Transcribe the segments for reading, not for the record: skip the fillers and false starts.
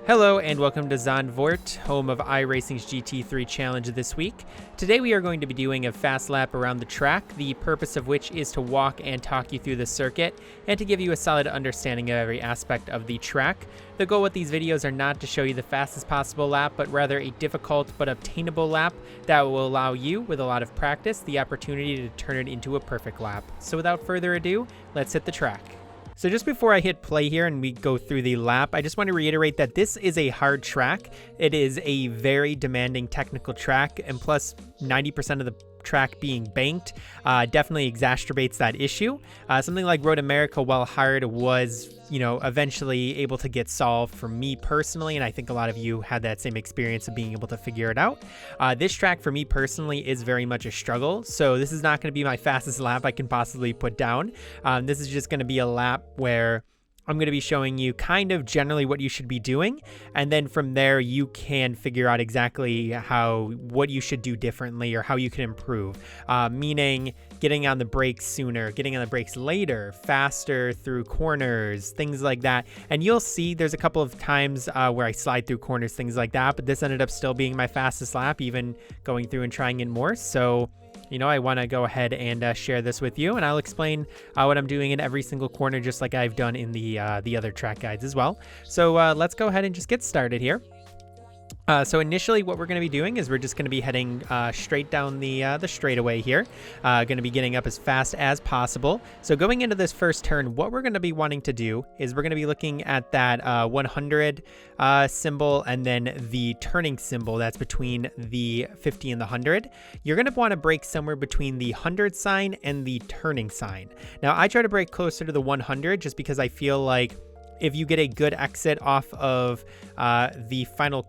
Hello and welcome to Zandvoort, home of iRacing's GT3 challenge this week. Today we are going to be doing a fast lap around the track, the purpose of which is to walk and talk you through the circuit and to give you a solid understanding of every aspect of the track. The goal with these videos are not to show you the fastest possible lap, but rather a difficult but obtainable lap that will allow you, with a lot of practice, the opportunity to turn it into a perfect lap. So without further ado, let's hit the track. So just before I hit play here and we go through the lap, I just want to reiterate that this is a hard track. It is a very demanding technical track, and plus 90% of the track being banked definitely exacerbates that issue. Something like Road America, while hard, was eventually able to get solved for me personally, and I think a lot of you had that same experience of being able to figure it out. This track for me personally is very much a struggle, so this is not going to be my fastest lap I can possibly put down. This is just going to be a lap where I'm going to be showing you kind of generally what you should be doing, and then from there you can figure out exactly what you should do differently or how you can improve, meaning getting on the brakes sooner, getting on the brakes later, faster through corners, things like that. And you'll see there's a couple of times where I slide through corners, things like that, but this ended up still being my fastest lap, even going through and trying it more. So I want to go ahead and share this with you, and I'll explain what I'm doing in every single corner, just like I've done in the other track guides as well. So let's go ahead and just get started here. So initially what we're going to be doing is we're just going to be heading straight down the straightaway here. Going to be getting up as fast as possible. So going into this first turn, what we're going to be wanting to do is we're going to be looking at that 100 symbol and then the turning symbol that's between the 50 and the 100. You're going to want to brake somewhere between the 100 sign and the turning sign. Now I try to brake closer to the 100 just because I feel like if you get a good exit off of the final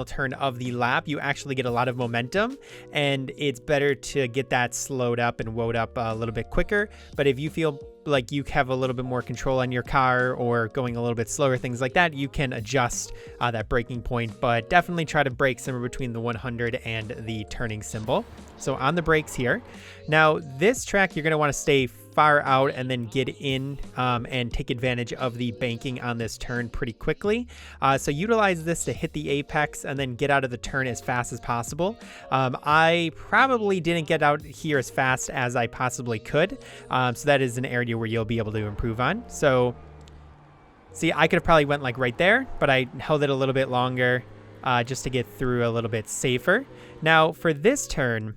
turn of the lap, you actually get a lot of momentum, and it's better to get that slowed up and wound up a little bit quicker. But if you feel like you have a little bit more control on your car or going a little bit slower, things like that, you can adjust that braking point, but definitely try to brake somewhere between the 100 and the turning symbol. So on the brakes here. Now this track, you're going to want to stay far out and then get in and take advantage of the banking on this turn pretty quickly. So utilize this to hit the apex and then get out of the turn as fast as possible. I probably didn't get out here as fast as I possibly could. So that is an area where you'll be able to improve on. So see, I could have probably went like right there, but I held it a little bit longer just to get through a little bit safer. Now for this turn,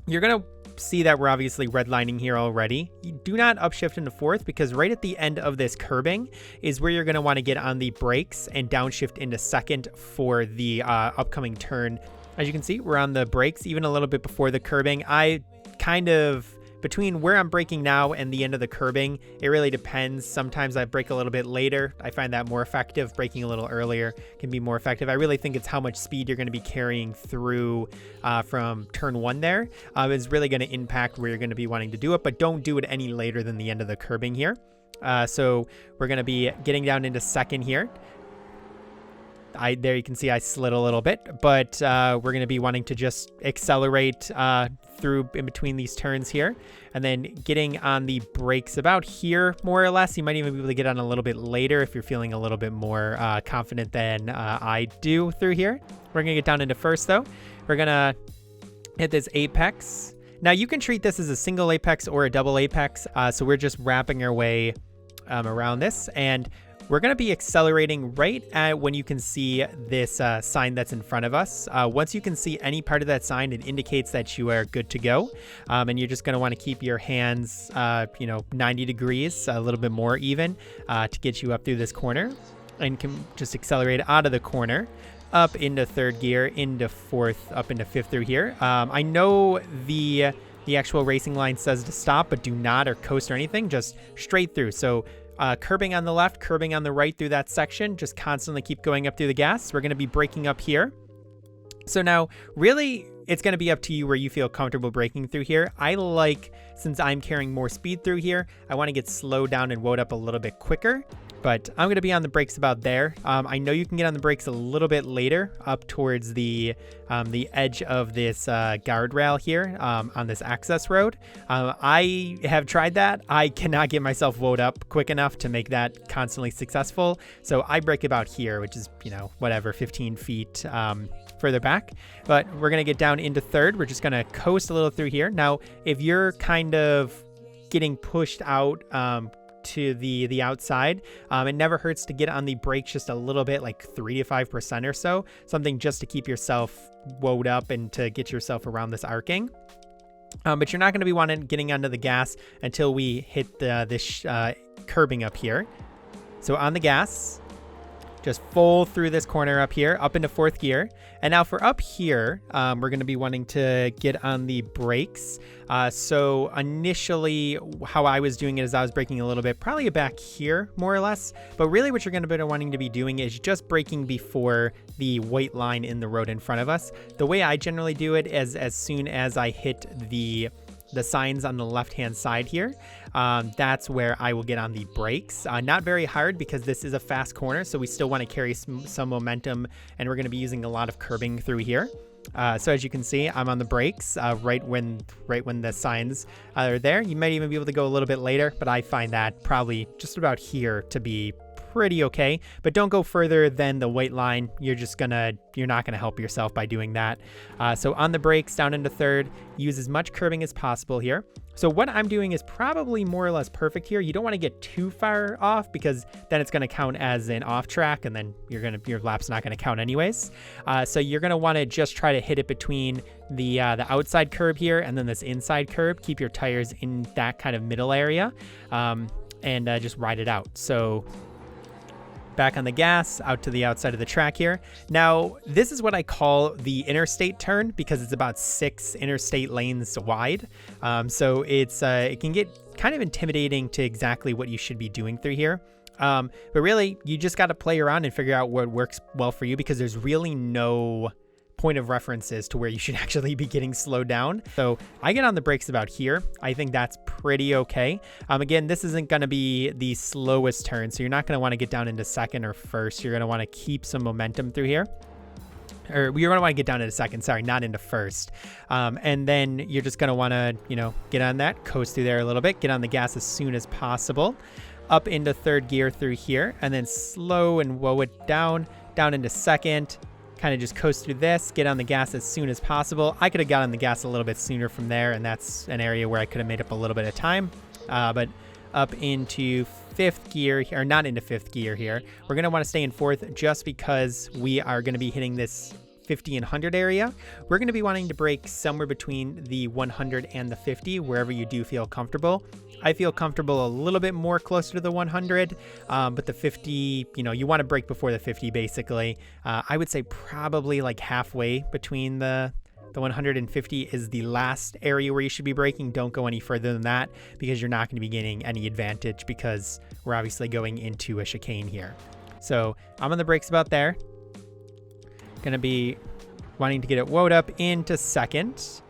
you're going to see that we're obviously redlining here already. You do not upshift into fourth, because right at the end of this curbing is where you're going to want to get on the brakes and downshift into second for the upcoming turn. As you can see, we're on the brakes even a little bit before the curbing. I kind of, between where I'm braking now and the end of the curbing, it really depends. Sometimes I brake a little bit later. I find that more effective. Braking a little earlier can be more effective. I really think it's how much speed you're going to be carrying through from turn one there is really going to impact where you're going to be wanting to do it, but don't do it any later than the end of the curbing here. So we're going to be getting down into second here. There you can see I slid a little bit, but we're going to be wanting to just accelerate through in between these turns here, and then getting on the brakes about here, more or less. You might even be able to get on a little bit later if you're feeling a little bit more confident than I do through here. We're going to get down into first though. We're going to hit this apex. Now you can treat this as a single apex or a double apex. So we're just wrapping our way around this, and we're going to be accelerating right at when you can see this sign that's in front of us. Once you can see any part of that sign, it indicates that you are good to go. And you're just going to want to keep your hands, 90 degrees, a little bit more even, to get you up through this corner, and can just accelerate out of the corner, up into third gear, into fourth, up into fifth through here. I know the actual racing line says to stop, but do not or coast or anything, just straight through. So curbing on the left, curbing on the right through that section, just constantly keep going up through the gas. We're going to be braking up here. So now really it's going to be up to you where you feel comfortable braking through here. Since I'm carrying more speed through here, I want to get slowed down and wound up a little bit quicker. but I'm going to be on the brakes about there. I know you can get on the brakes a little bit later up towards the edge of this guardrail here on this access road. I have tried that. I cannot get myself woed up quick enough to make that constantly successful. So I brake about here, which is, whatever, 15 feet further back. But we're going to get down into third. We're just going to coast a little through here. Now, if you're kind of getting pushed out to the outside, it never hurts to get on the brakes just a little bit, like 3 to 5% or so, something just to keep yourself woed up and to get yourself around this arcing. But you're not going to be getting onto the gas until we hit this curbing up here. So on the gas, just full through this corner up here, up into fourth gear. And now for up here, we're going to be wanting to get on the brakes. So initially, how I was doing it is I was braking a little bit, probably back here, more or less. But really what you're going to be wanting to be doing is just braking before the white line in the road in front of us. The way I generally do it is as soon as I hit the signs on the left-hand side here, that's where I will get on the brakes. Not very hard because this is a fast corner, so we still want to carry some momentum, and we're going to be using a lot of curbing through here. So as you can see, I'm on the brakes right when the signs are there. You might even be able to go a little bit later, but I find that probably just about here to be pretty okay, but don't go further than the white line. You're not gonna help yourself by doing that. So on the brakes, down into third, use as much curbing as possible here. So what I'm doing is probably more or less perfect here. You don't want to get too far off because then it's going to count as an off track, and then your lap's not going to count anyways. So you're going to want to just try to hit it between the outside curb here and then this inside curb. Keep your tires in that kind of middle area, and just ride it out. So back on the gas, out to the outside of the track here. Now, this is what I call the interstate turn because it's about 6 interstate lanes wide. So it can get kind of intimidating to exactly what you should be doing through here. But really, you just got to play around and figure out what works well for you because there's really no point of references to where you should actually be getting slowed down. So I get on the brakes about here. I think that's pretty okay. Again, this isn't going to be the slowest turn, so you're not going to want to get down into second or first. You're going to want to keep some momentum through here. Or you're going to want to get down into second, sorry, not into first. And then you're just going to want to, get on that, coast through there a little bit, get on the gas as soon as possible, up into third gear through here, and then slow and woe it down into second. Kind of just coast through this, get on the gas as soon as possible. I could have got on the gas a little bit sooner from there, and that's an area where I could have made up a little bit of time. But up into fifth gear, or not into fifth gear here, we're going to want to stay in fourth just because we are going to be hitting this 50 and 100 area. We're going to be wanting to brake somewhere between the 100 and the 50, wherever you do feel comfortable. I feel comfortable a little bit more closer to the 100, but the 50, you want to brake before the 50 basically. I would say probably like halfway between the 150 is the last area where you should be braking. Don't go any further than that because you're not going to be gaining any advantage because we're obviously going into a chicane here. So I'm on the brakes about there. Going to be wanting to get it woed up into second.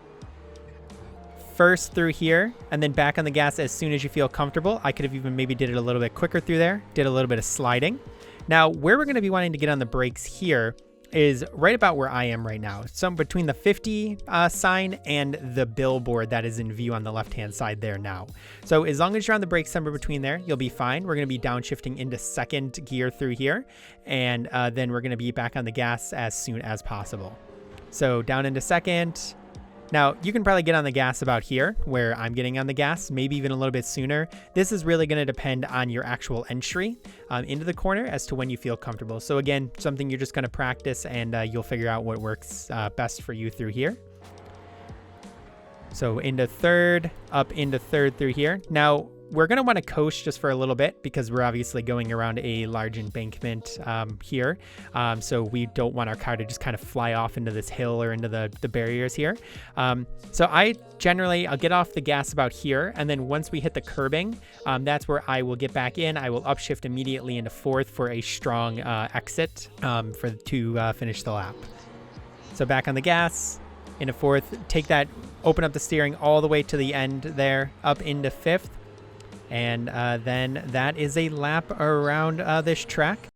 First through here, and then back on the gas as soon as you feel comfortable. I could have even maybe did it a little bit quicker through there. Did a little bit of sliding. Now, where we're going to be wanting to get on the brakes here is right about where I am right now. So between the 50 sign and the billboard that is in view on the left-hand side there now. So as long as you're on the brakes somewhere between there, you'll be fine. We're going to be downshifting into second gear through here, and then we're going to be back on the gas as soon as possible. So down into second. Now, you can probably get on the gas about here, where I'm getting on the gas, maybe even a little bit sooner. This is really going to depend on your actual entry into the corner as to when you feel comfortable. So again, something you're just going to practice, and you'll figure out what works best for you through here. So into third, up into third through here. Now, we're going to want to coast just for a little bit because we're obviously going around a large embankment here. So we don't want our car to just kind of fly off into this hill or into the barriers here. So I'll get off the gas about here. And then once we hit the curbing, that's where I will get back in. I will upshift immediately into fourth for a strong exit to finish the lap. So back on the gas, into fourth, open up the steering all the way to the end there, up into fifth. And then that is a lap around this track.